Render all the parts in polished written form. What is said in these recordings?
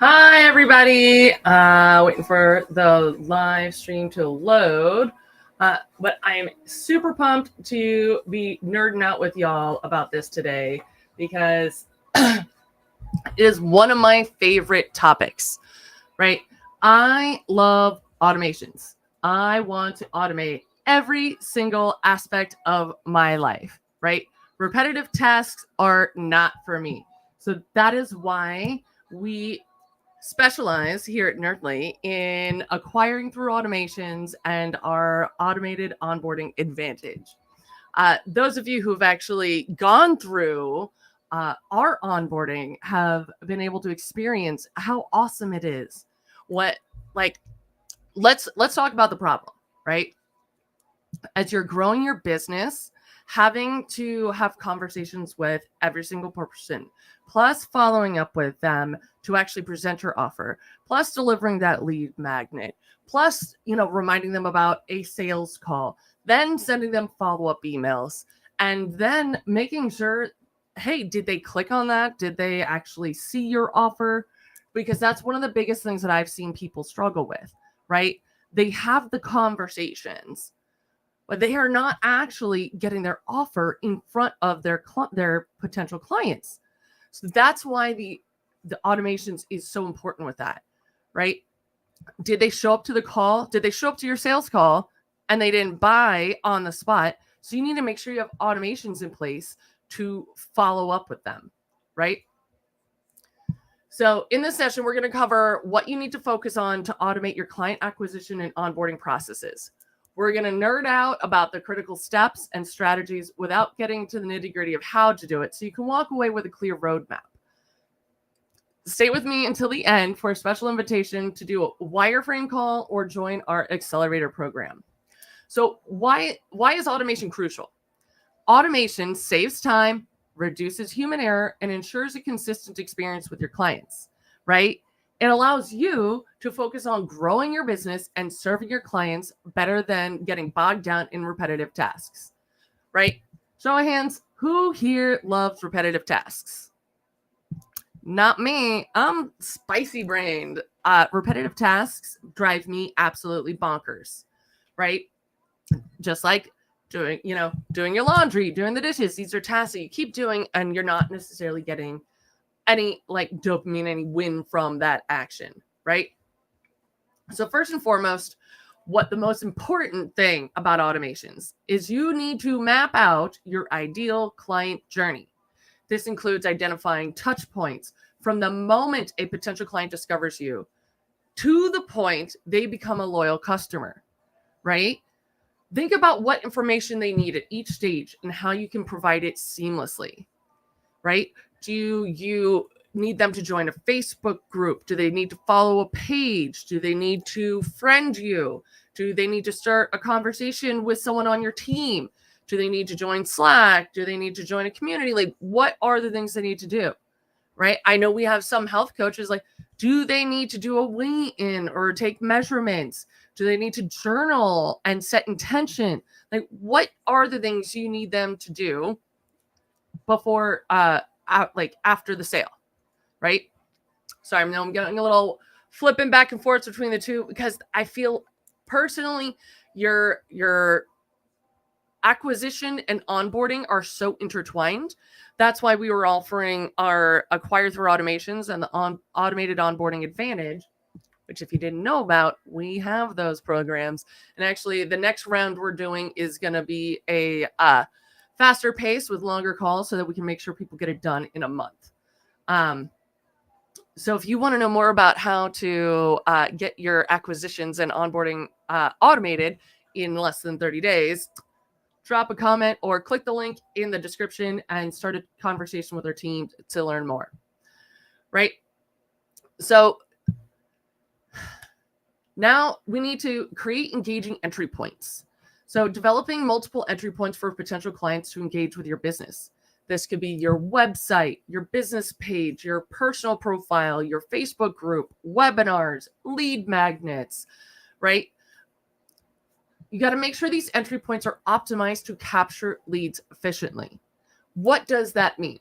Hi, everybody. Waiting for the live stream to load. But I'm super pumped to be nerding out with y'all about this today because it is one of my favorite topics, right? I love automations. I want to automate every single aspect of my life, right? Repetitive tasks are not for me. So that is why we specialize here at Nerdly in acquiring through automations and our automated onboarding advantage. Those of you who've actually gone through our onboarding have been able to experience how awesome it is. What like let's talk about the problem, right? As you're growing your business, having to have conversations with every single person, plus following up with them to actually present your offer, plus delivering that lead magnet, plus, reminding them about a sales call, then sending them follow-up emails, and then making sure, hey, did they click on that? Did they actually see your offer? Because that's one of the biggest things that I've seen people struggle with, right? They have the conversations, but they are not actually getting their offer in front of their potential clients. So that's why the automations is so important with that, right? Did they show up to the call? Did they show up to your sales call and they didn't buy on the spot? So you need to make sure you have automations in place to follow up with them, right? So in this session, we're going to cover what you need to focus on to automate your client acquisition and onboarding processes. We're going to nerd out about the critical steps and strategies without getting to the nitty-gritty of how to do it, so you can walk away with a clear roadmap. Stay with me until the end for a special invitation to do a wireframe call or join our accelerator program. So why is automation crucial? Automation saves time, reduces human error, and ensures a consistent experience with your clients, right? It allows you to focus on growing your business and serving your clients better than getting bogged down in repetitive tasks, right? Show of hands, who here loves repetitive tasks? Not me. I'm spicy brained. Repetitive tasks drive me absolutely bonkers, right? Just like doing your laundry, doing the dishes. These are tasks that you keep doing and you're not necessarily getting any dopamine, any win from that action, right? So first and foremost, what the most important thing about automations is you need to map out your ideal client journey. This includes identifying touch points from the moment a potential client discovers you to the point they become a loyal customer, right? Think about what information they need at each stage and how you can provide it seamlessly, right? Do you need them to join a Facebook group? Do they need to follow a page? Do they need to friend you? Do they need to start a conversation with someone on your team? Do they need to join Slack? Do they need to join a community? What are the things they need to do, right? I know we have some health coaches, do they need to do a weigh-in or take measurements? Do they need to journal and set intention? What are the things you need them to do before after the sale, right? Sorry, I know I'm getting a little flipping back and forth between the two because I feel personally your acquisition and onboarding are so intertwined. That's why we were offering our acquire through automations and the automated onboarding advantage, which if you didn't know about, we have those programs. And actually the next round we're doing is going to be a faster pace with longer calls so that we can make sure people get it done in a month. So if you want to know more about how to get your acquisitions and onboarding automated in less than 30 days, drop a comment or click the link in the description and start a conversation with our team to learn more, right? So now we need to create engaging entry points. So developing multiple entry points for potential clients to engage with your business. This could be your website, your business page, your personal profile, your Facebook group, webinars, lead magnets, right? You got to make sure these entry points are optimized to capture leads efficiently. What does that mean?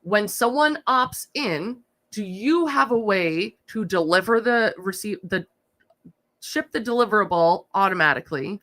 When someone opts in, Do you have a way to deliver ship the deliverable automatically,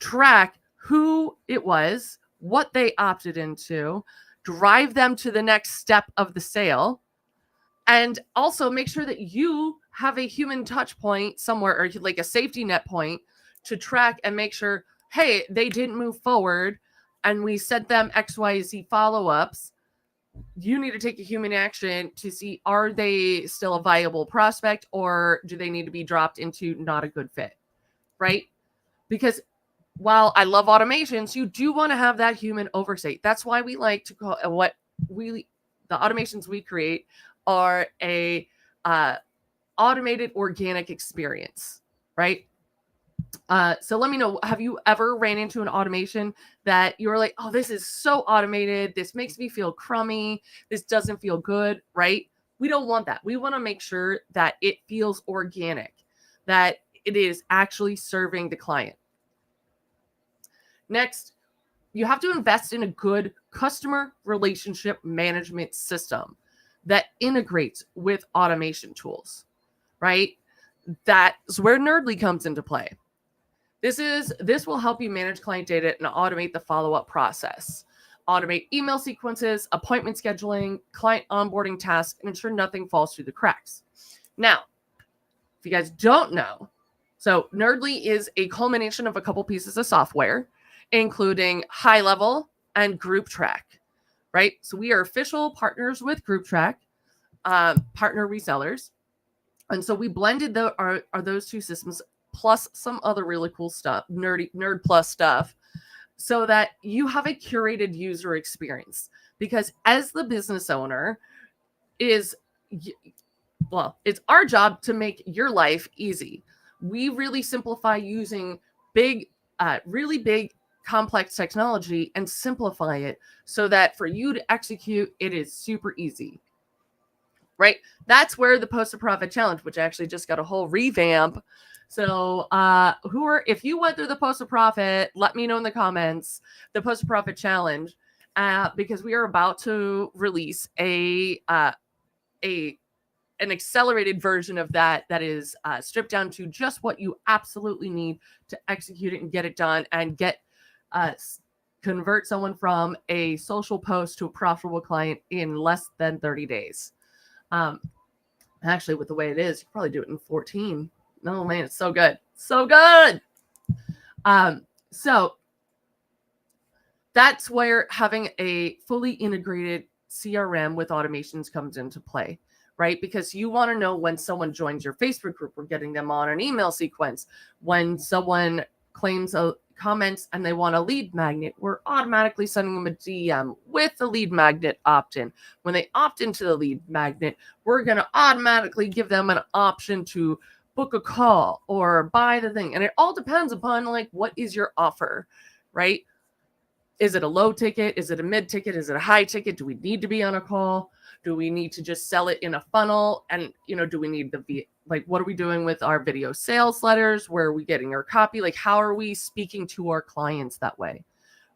track who it was, what they opted into, drive them to the next step of the sale, and also make sure that you have a human touch point somewhere, or like a safety net point to track and make sure, hey, they didn't move forward and we sent them XYZ follow-ups. You need to take a human action to see, are they still a viable prospect, or do they need to be dropped into not a good fit, right? Because while I love automations, you do want to have that human oversight. That's why we like to call the automations we create are a automated organic experience, right? So let me know, have you ever ran into an automation that you were like, oh, this is so automated, this makes me feel crummy, this doesn't feel good, right? We don't want that. We want to make sure that it feels organic, that it is actually serving the client. Next, you have to invest in a good customer relationship management system that integrates with automation tools, right? That's where Nerdly comes into play. This will help you manage client data and automate the follow-up process, automate email sequences, appointment scheduling, client onboarding tasks, and ensure nothing falls through the cracks. Now, if you guys don't know, so Nerdly is a culmination of a couple pieces of software, including High Level and Group Track, right? So we are official partners with Group Track, partner resellers. And so we blended those two systems plus some other really cool stuff, nerd plus stuff, so that you have a curated user experience. Because as the business owner, it's our job to make your life easy. We really simplify using really big, complex technology and simplify it so that for you to execute, it is super easy, right? That's where the Post a Profit Challenge, which actually just got a whole revamp. So if you went through the Post a Profit, let me know in the comments, the Post a Profit Challenge, because we are about to release an accelerated version of that is stripped down to just what you absolutely need to execute it and get it done and convert someone from a social post to a profitable client in less than 30 days. Actually, with the way it is, you probably do it in 14. No, man, it's so good. So good. So that's where having a fully integrated CRM with automations comes into play, right? Because you want to know when someone joins your Facebook group, we're getting them on an email sequence. When someone claims a comments and they want a lead magnet, we're automatically sending them a DM with the lead magnet opt-in. When they opt into the lead magnet, we're going to automatically give them an option to book a call or buy the thing. And it all depends upon like, what is your offer, right? Is it a low ticket? Is it a mid ticket? Is it a high ticket? Do we need to be on a call? Do we need to just sell it in a funnel? And, do we need what are we doing with our video sales letters? Where are we getting our copy? Like, how are we speaking to our clients that way?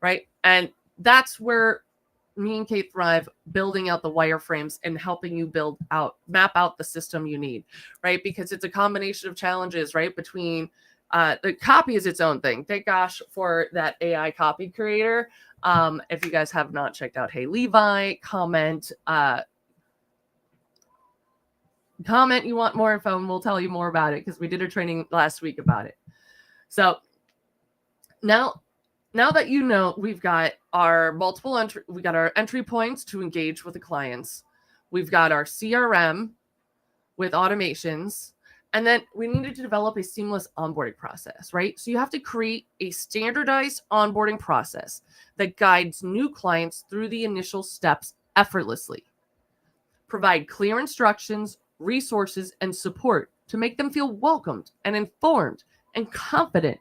Right. And that's where me and Kate thrive, building out the wireframes and helping you map out the system you need, right? Because it's a combination of challenges, right? Between the copy is its own thing. Thank gosh for that AI copy creator. If you guys have not checked out Hey Levi, comment you want more info and we'll tell you more about it, because we did a training last week about it. So now that we've got our entry points to engage with the clients, we've got our CRM with automations, and then we needed to develop a seamless onboarding process, right? So you have to create a standardized onboarding process that guides new clients through the initial steps effortlessly. Provide clear instructions, resources, and support to make them feel welcomed and informed and confident,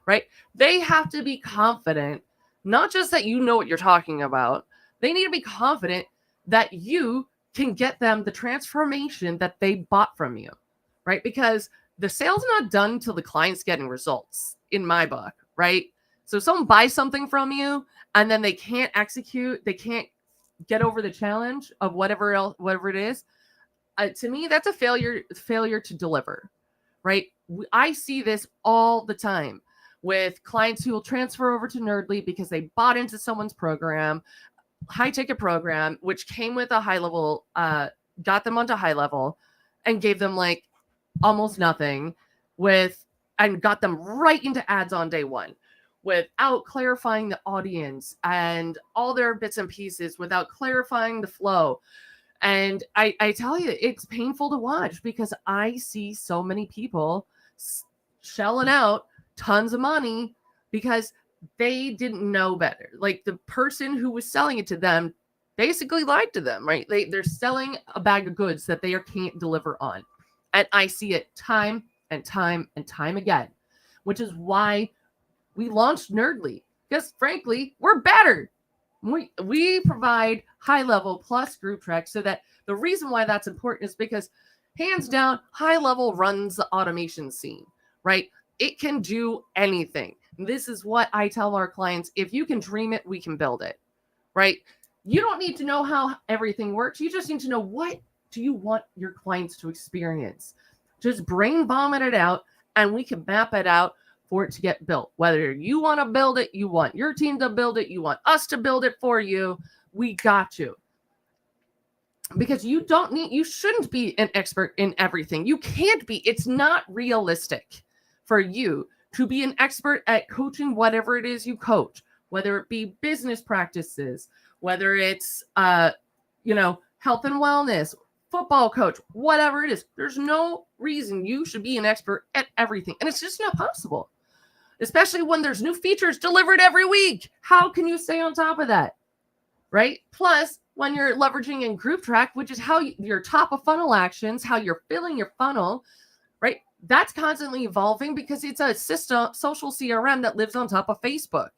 right? They have to be confident, not just that you know what you're talking about. They need to be confident that you can get them the transformation that they bought from you, right? Because the sale's not done until the client's getting results, in my book, right? So if someone buys something from you and then they can't execute, they can't get over the challenge of whatever it is, to me, that's a failure to deliver, right? I see this all the time with clients who will transfer over to Nerdly because they bought into someone's program, high ticket program, which came with a high level, got them onto high level and gave them like almost nothing and got them right into ads on day one without clarifying the audience and all their bits and pieces, without clarifying the flow. And I tell you, it's painful to watch because I see so many people shelling out tons of money because they didn't know better. Like the person who was selling it to them basically lied to them, right? They're selling a bag of goods that they can't deliver on. And I see it time and time and time again, which is why we launched Nerdly, because frankly, we're better. We provide high level plus group track, so that the reason why that's important is because hands down, high level runs the automation scene, right? It can do anything. This is what I tell our clients. If you can dream it, we can build it, right? You don't need to know how everything works. You just need to know, what do you want your clients to experience? Just brain vomit it out and we can map it out for it to get built. Whether you want to build it, you want your team to build it, you want us to build it for you, we got you. Because you shouldn't be an expert in everything. You can't be. It's not realistic for you to be an expert at coaching whatever it is you coach, whether it be business practices, whether it's health and wellness, football coach, whatever it is. There's no reason you should be an expert at everything. And it's just not possible, especially when there's new features delivered every week. How can you stay on top of that, right? Plus, when you're leveraging in group track, which is how your top of funnel actions, how you're filling your funnel, right? That's constantly evolving because it's a system, social CRM that lives on top of Facebook.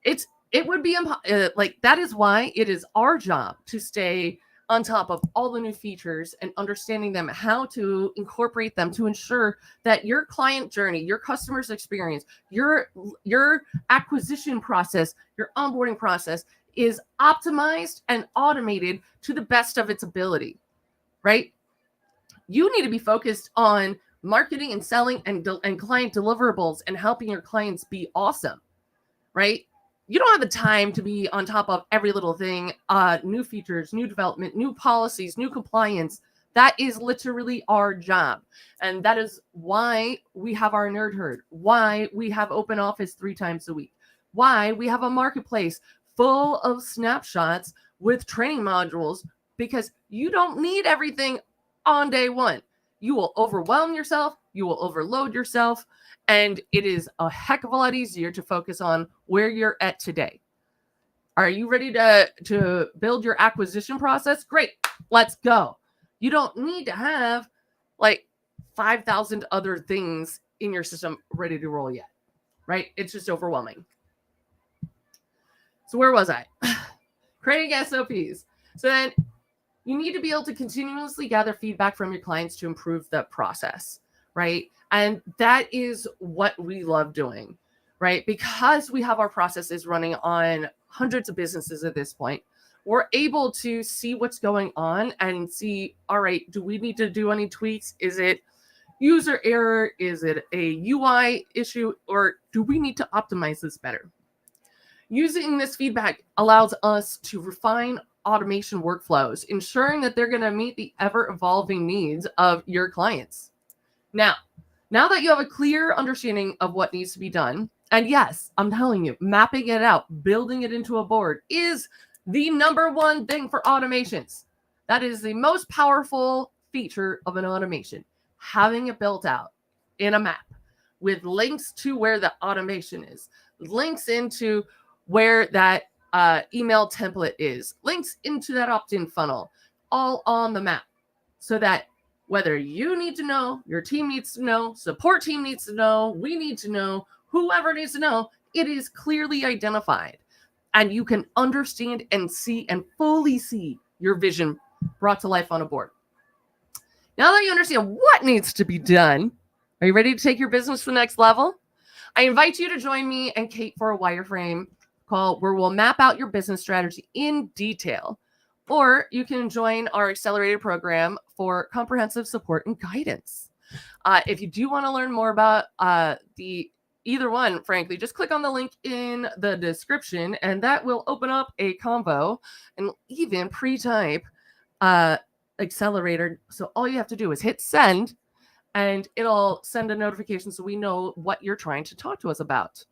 It would be that is why it is our job to stay on top of all the new features and understanding them, how to incorporate them to ensure that your client journey, your customer's experience, your acquisition process, your onboarding process is optimized and automated to the best of its ability, right? You need to be focused on marketing and selling and client deliverables and helping your clients be awesome, right? You don't have the time to be on top of every little thing, new features, new development, new policies, new compliance. That is literally our job. And that is why we have our nerd herd, why we have open office 3 times a week, why we have a marketplace full of snapshots with training modules, because you don't need everything on day one. You will overwhelm yourself, you will overload yourself, and it is a heck of a lot easier to focus on where you're at today. Are you ready to build your acquisition process? Great, let's go. You don't need to have like 5,000 other things in your system ready to roll yet, right? It's just overwhelming. So where was I? Creating SOPs. So then you need to be able to continuously gather feedback from your clients to improve the process, right? And that is what we love doing, right? Because we have our processes running on hundreds of businesses at this point, we're able to see what's going on and see, all right, do we need to do any tweaks? Is it user error? Is it a UI issue? Or do we need to optimize this better? Using this feedback allows us to refine automation workflows, ensuring that they're going to meet the ever-evolving needs of your clients. Now that you have a clear understanding of what needs to be done, and yes, I'm telling you, mapping it out, building it into a board is the number one thing for automations. That is the most powerful feature of an automation, having it built out in a map with links to where the automation is, links into where that email template is, links into that opt-in funnel, all on the map, so that whether you need to know, your team needs to know, support team needs to know, we need to know, whoever needs to know, it is clearly identified. And you can understand and see and fully see your vision brought to life on a board. Now that you understand what needs to be done, are you ready to take your business to the next level? I invite you to join me and Kate for a wireframe call where we'll map out your business strategy in detail. Or you can join our accelerated program for comprehensive support and guidance. If you do want to learn more about either one, frankly, just click on the link in the description, and that will open up a convo and even pre-type accelerator. So all you have to do is hit send, and it'll send a notification so we know what you're trying to talk to us about.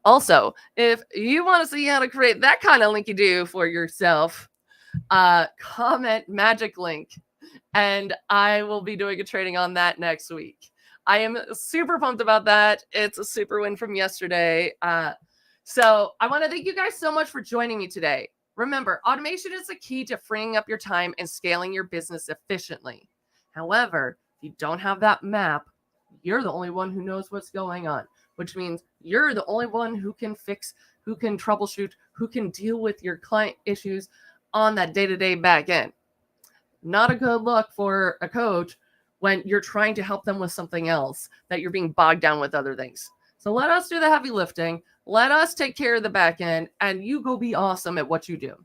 Also, if you want to see how to create that kind of linky do for yourself, comment magic link, and I will be doing a training on that next week. I am super pumped about that. It's a super win from yesterday. So I want to thank you guys so much for joining me today. Remember, automation is the key to freeing up your time and scaling your business efficiently. However, if you don't have that map, you're the only one who knows what's going on, which means you're the only one who can fix, who can troubleshoot, who can deal with your client issues on that day-to-day back end. Not a good look for a coach when you're trying to help them with something else, that you're being bogged down with other things. So let us do the heavy lifting. Let us take care of the back end, and you go be awesome at what you do.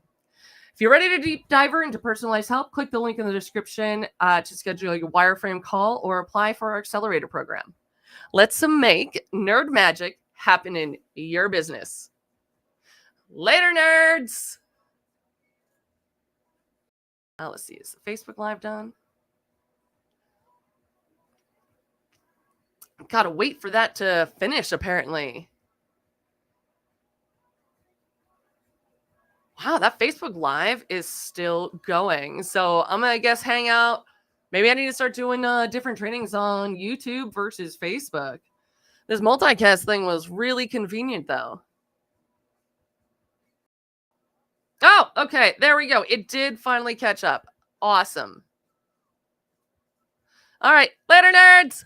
If you're ready to deep dive into personalized help, click the link in the description to schedule your wireframe call or apply for our accelerator program. Let's make nerd magic happen in your business. Later, nerds. Let's see, is the Facebook Live done? Gotta wait for that to finish, apparently. Wow, that Facebook Live is still going. So I'm gonna guess hang out. Maybe I need to start doing different trainings on YouTube versus Facebook. This multicast thing was really convenient, though. Oh, okay. There we go. It did finally catch up. Awesome. All right. Later, nerds.